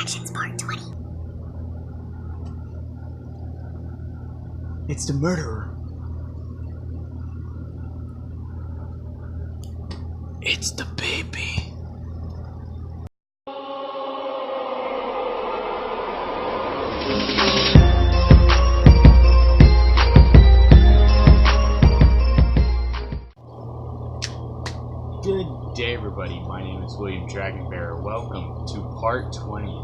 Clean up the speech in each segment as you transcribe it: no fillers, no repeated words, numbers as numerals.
Reactions Part 20. It's the murderer. It's the baby. Good day, everybody. My name is William Dragonbearer. Welcome to part 20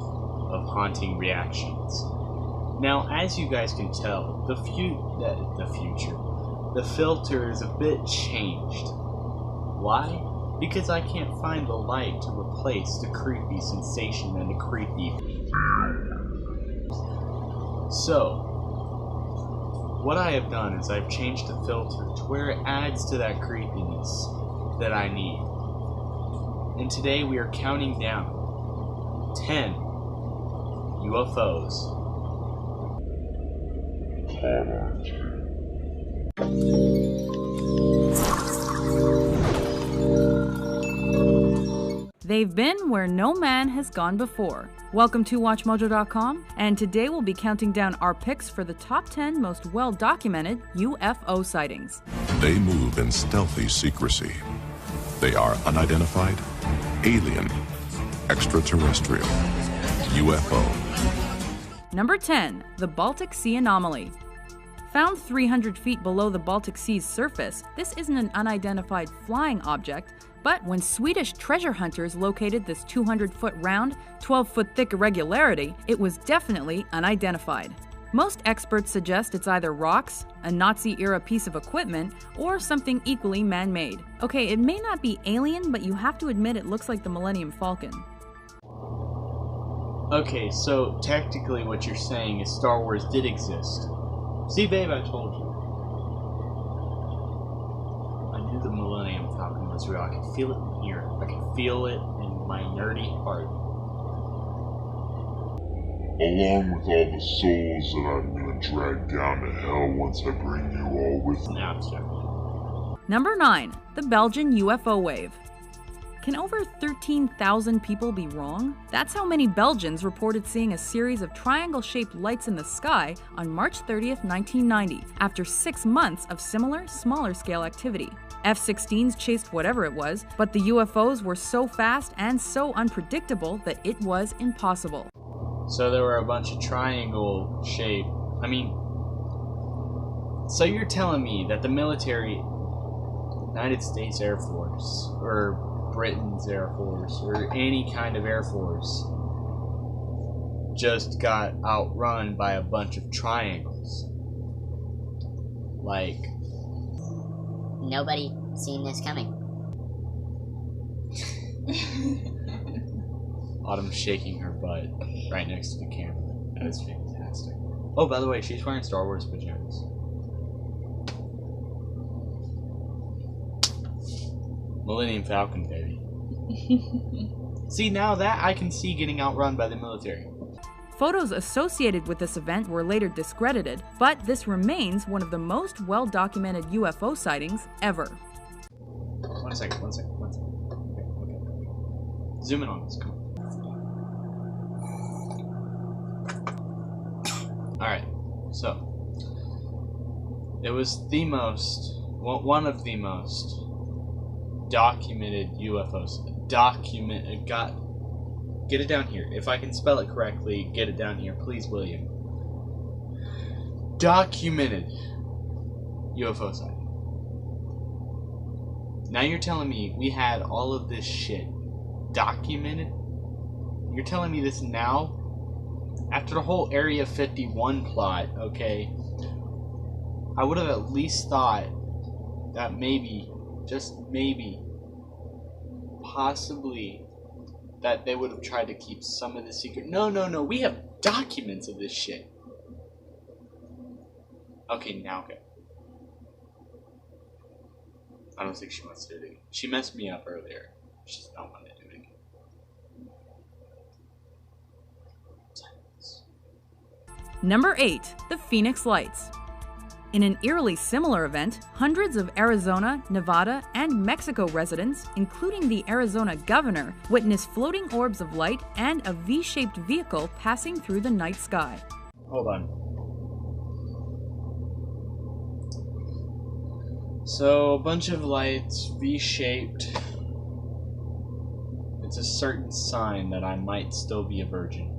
of Haunting Reactions. Now, as you guys can tell, the filter is a bit changed. Why? Because I can't find the light to replace the creepy sensation and the creepy. So, what I have done is I've changed the filter to where it adds to that creepiness that I need. And today we are counting down 10 UFOs. They've been where no man has gone before. Welcome to WatchMojo.com, and today we'll be counting down our picks for the top 10 most well-documented UFO sightings. They move in stealthy secrecy. They are unidentified, alien, extraterrestrial, UFO. Number 10. The Baltic Sea Anomaly. Found 300 feet below the Baltic Sea's surface, this isn't an unidentified flying object, but when Swedish treasure hunters located this 200-foot round, 12-foot thick irregularity, it was definitely unidentified. Most experts suggest it's either rocks, a Nazi-era piece of equipment, or something equally man-made. Okay, it may not be alien, but you have to admit it looks like the Millennium Falcon. Okay, so technically what you're saying is Star Wars did exist. See, babe, I told you. I knew the Millennium Falcon was real. I could feel it in here. I could feel it in my nerdy heart. Along with all the souls that I'm gonna drag down to hell once I bring you all with me. Now it's checking. Number 9. The Belgian UFO Wave. Can over 13,000 people be wrong? That's how many Belgians reported seeing a series of triangle-shaped lights in the sky on March 30th, 1990, after 6 months of similar, smaller-scale activity. F-16s chased whatever it was, but the UFOs were so fast and so unpredictable that it was impossible. So there were a bunch of triangle shape. So you're telling me that the military, United States Air Force, or Britain's Air Force, or any kind of Air Force, just got outrun by a bunch of triangles? Like, Nobody seen this coming. Autumn's shaking her butt right next to the camera. That is fantastic. Oh, by the way, she's wearing Star Wars pajamas. Millennium Falcon, baby. See, now that I can see getting outrun by the military. Photos associated with this event were later discredited, but this remains one of the most well-documented UFO sightings ever. One second. Okay. Zoom in on this, come on. Alright, so it was one of the most documented UFOs. Get it down here. If I can spell it correctly, get it down here, please, William. Documented UFO sighting. Now you're telling me we had all of this shit documented? You're telling me this now? After the whole Area 51 plot, okay, I would have at least thought that maybe, just maybe, possibly, that they would have tried to keep some of the secret. No, we have documents of this shit. Okay, now okay. I don't think she wants to do it again. She messed me up earlier. She does not want to do it again. Number 8. The Phoenix Lights. In an eerily similar event, hundreds of Arizona, Nevada, and Mexico residents, including the Arizona governor, witnessed floating orbs of light and a V-shaped vehicle passing through the night sky. Hold on. So, a bunch of lights, V-shaped. It's a certain sign that I might still be a virgin.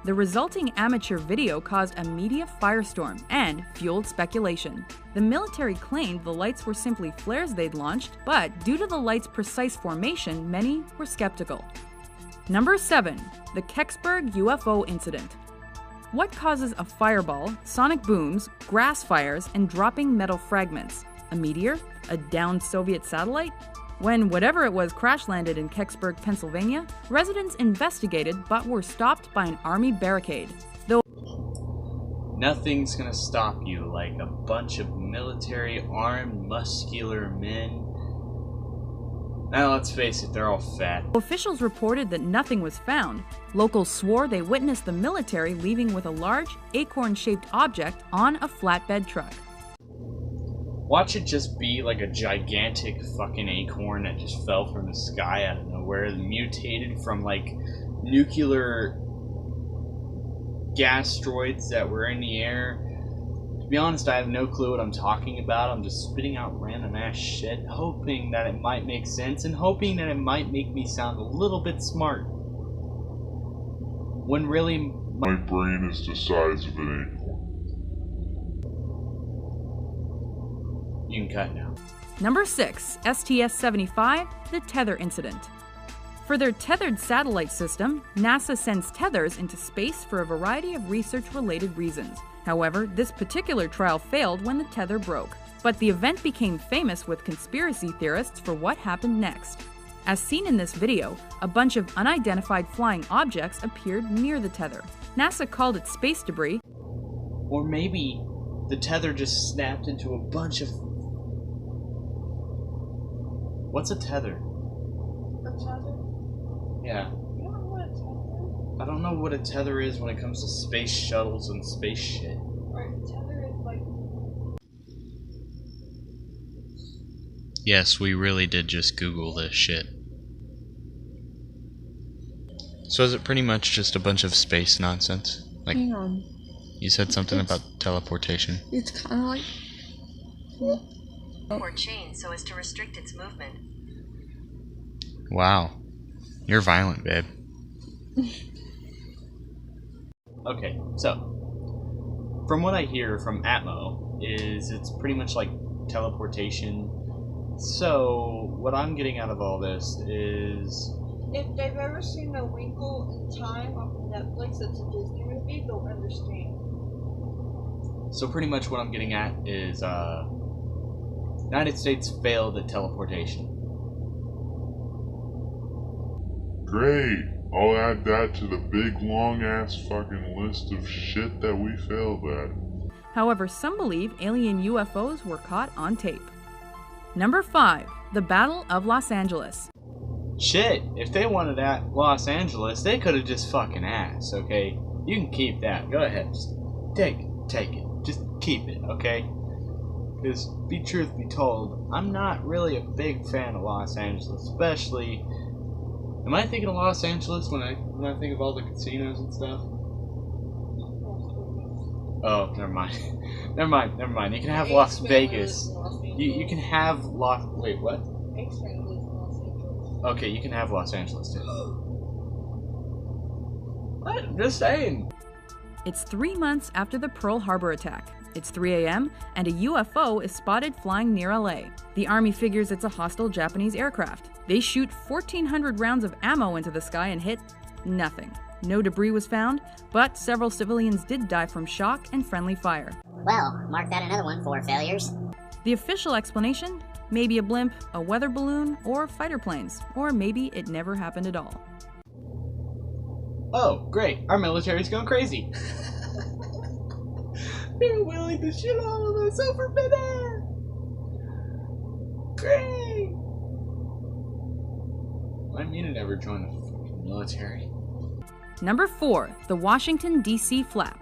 The resulting amateur video caused a media firestorm and fueled speculation. The military claimed the lights were simply flares they'd launched, but due to the light's precise formation, many were skeptical. Number 7. The Kecksburg UFO Incident. What causes a fireball, sonic booms, grass fires, and dropping metal fragments? A meteor? A downed Soviet satellite? When whatever it was crash-landed in Kecksburg, Pennsylvania, residents investigated but were stopped by an army barricade. Though nothing's gonna stop you like a bunch of military, armed, muscular men. Now let's face it, they're all fat. officials reported that nothing was found, locals swore they witnessed the military leaving with a large, acorn-shaped object on a flatbed truck. Watch it just be like a gigantic fucking acorn that just fell from the sky out of nowhere, mutated from like nuclear gastroids that were in the air. To be honest, I have no clue what I'm talking about. I'm just spitting out random ass shit, hoping that it might make sense and hoping that it might make me sound a little bit smart. When really My brain is the size of an acorn. you can cut now. Number 6. STS-75, the Tether Incident. For their tethered satellite system, NASA sends tethers into space for a variety of research-related reasons. However, this particular trial failed when the tether broke. But the event became famous with conspiracy theorists for what happened next. As seen in this video, a bunch of unidentified flying objects appeared near the tether. NASA called it space debris. Or maybe the tether just snapped into a bunch of... What's a tether? A tether? Yeah. You don't know what a tether is? I don't know what a tether is when it comes to space shuttles and space shit. Right, a tether is like... Yes, we really did just Google this shit. So is it pretty much just a bunch of space nonsense? Like, Hang on. you said something about teleportation. It's kind of like... Or chain so as to restrict its movement. Wow. You're violent, babe. Okay, so from what I hear from Atmo is it's pretty much like teleportation. So what I'm getting out of all this is... If they've ever seen A Wrinkle in Time on Netflix, it's a Disney movie, they'll understand. So pretty much what I'm getting at is United States failed at teleportation. Great! I'll add that to the big long ass fucking list of shit that we failed at. However, some believe alien UFOs were caught on tape. Number 5. The Battle of Los Angeles. Shit, if they wanted at Los Angeles, they could have just fucking asked, okay? You can keep that. Go ahead. Just take it. Just keep it, okay? Because, be truth be told, I'm not really a big fan of Los Angeles, especially... Am I thinking of Los Angeles when I think of all the casinos and stuff? Oh, never mind. never mind. You can have Las Vegas. You can have Las... Wait, what? Okay, you can have Los Angeles too. What? I'm just saying. It's 3 months after the Pearl Harbor attack. It's 3 a.m., and a UFO is spotted flying near LA. The Army figures it's a hostile Japanese aircraft. They shoot 1,400 rounds of ammo into the sky and hit nothing. No debris was found, but several civilians did die from shock and friendly fire. Well, mark that another one for failures. The official explanation? Maybe a blimp, a weather balloon, or fighter planes. Or maybe it never happened at all. Oh, great. Our military's going crazy. They're willing to shoot all of us over there. Great. I mean to never join the fucking military. Number 4. The Washington, D.C. Flap.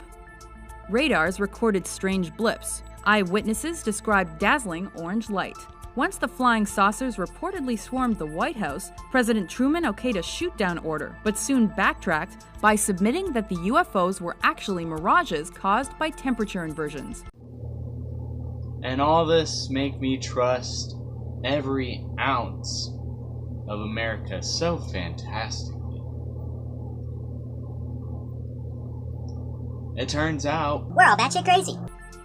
Radars recorded strange blips. Eyewitnesses described dazzling orange light. Once the flying saucers reportedly swarmed the White House, President Truman okayed a shoot-down order, but soon backtracked by submitting that the UFOs were actually mirages caused by temperature inversions. And all this make me trust every ounce of America so fantastically. It turns out We're all batshit crazy.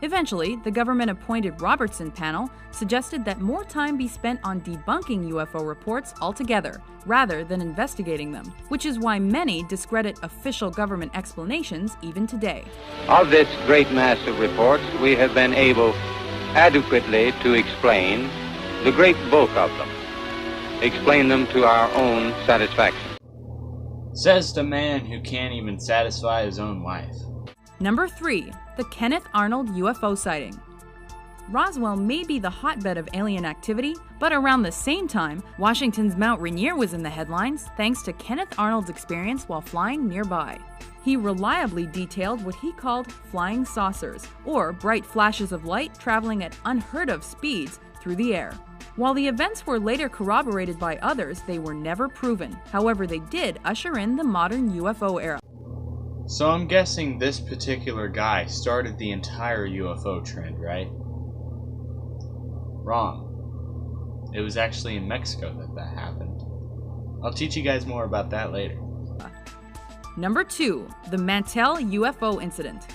Eventually, the government-appointed Robertson Panel suggested that more time be spent on debunking UFO reports altogether, rather than investigating them, which is why many discredit official government explanations even today. Of this great mass of reports, we have been able adequately to explain the great bulk of them, explain them to our own satisfaction. says the man who can't even satisfy his own wife. Number 3. The Kenneth Arnold UFO sighting. Roswell may be the hotbed of alien activity, but around the same time, Washington's Mount Rainier was in the headlines thanks to Kenneth Arnold's experience while flying nearby. He reliably detailed what he called flying saucers, or bright flashes of light traveling at unheard-of speeds through the air. While the events were later corroborated by others, they were never proven. However, they did usher in the modern UFO era. So I'm guessing this particular guy started the entire UFO trend, right? Wrong. It was actually in Mexico that happened. I'll teach you guys more about that later. Number 2. The Mantell UFO Incident.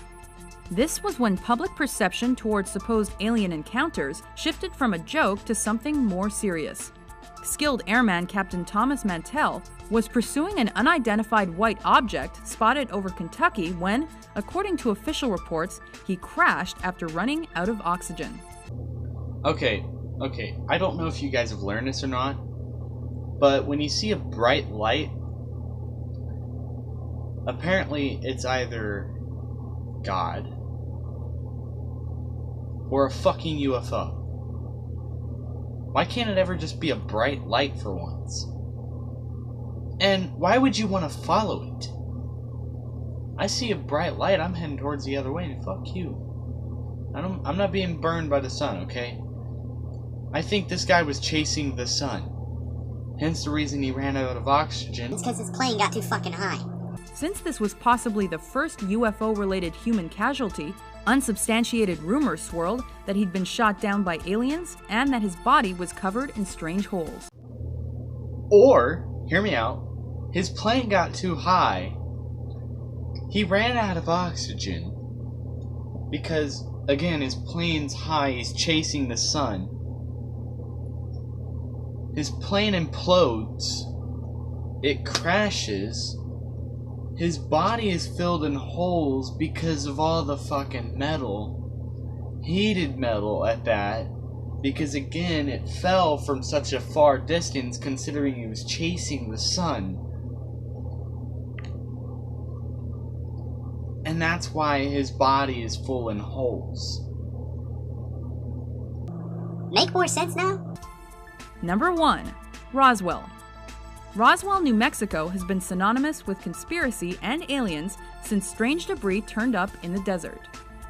This was when public perception towards supposed alien encounters shifted from a joke to something more serious. Skilled airman Captain Thomas Mantell was pursuing an unidentified white object spotted over Kentucky when, according to official reports, he crashed after running out of oxygen. Okay, I don't know if you guys have learned this or not, but when you see a bright light, apparently it's either God or a fucking UFO. Why can't it ever just be a bright light for once? And why would you want to follow it? I see a bright light, I'm heading towards the other way, and fuck you. I'm not being burned by the sun, okay? I think this guy was chasing the sun. Hence the reason he ran out of oxygen. It's because his plane got too fucking high. Since this was possibly the first UFO-related human casualty, unsubstantiated rumors swirled that he'd been shot down by aliens and that his body was covered in strange holes. Or, hear me out, his plane got too high, he ran out of oxygen, because, again, his plane's high, he's chasing the sun. His plane implodes, it crashes, his body is filled in holes because of all the fucking metal, heated metal at that, because again, it fell from such a far distance considering he was chasing the sun. And that's why his body is full in holes. Make more sense now? Number 1. Roswell. Roswell, New Mexico has been synonymous with conspiracy and aliens since strange debris turned up in the desert.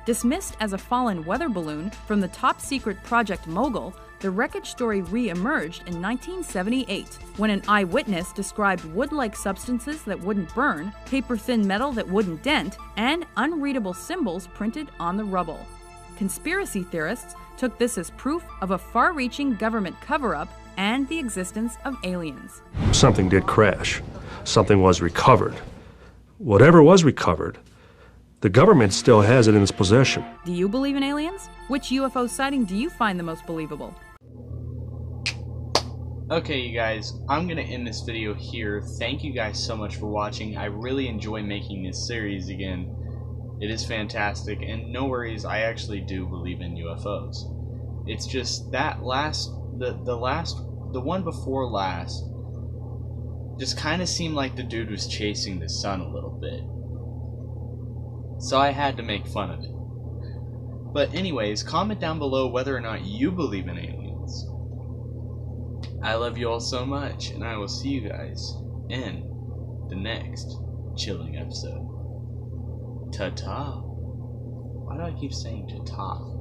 Dismissed as a fallen weather balloon from the top-secret Project Mogul, the wreckage story re-emerged in 1978 when an eyewitness described wood-like substances that wouldn't burn, paper-thin metal that wouldn't dent, and unreadable symbols printed on the rubble. Conspiracy theorists took this as proof of a far-reaching government cover-up and the existence of aliens. Something did crash. Something was recovered. Whatever was recovered, the government still has it in its possession. Do you believe in aliens? Which UFO sighting do you find the most believable? Okay, you guys, I'm gonna end this video here. Thank you guys so much for watching. I really enjoy making this series again. It is fantastic, and no worries, I actually do believe in UFOs. It's just that the one before last, just kind of seemed like the dude was chasing the sun a little bit. So I had to make fun of it. But anyways, comment down below whether or not you believe in aliens. I love you all so much, and I will see you guys in the next chilling episode. Ta-ta. Why do I keep saying to top?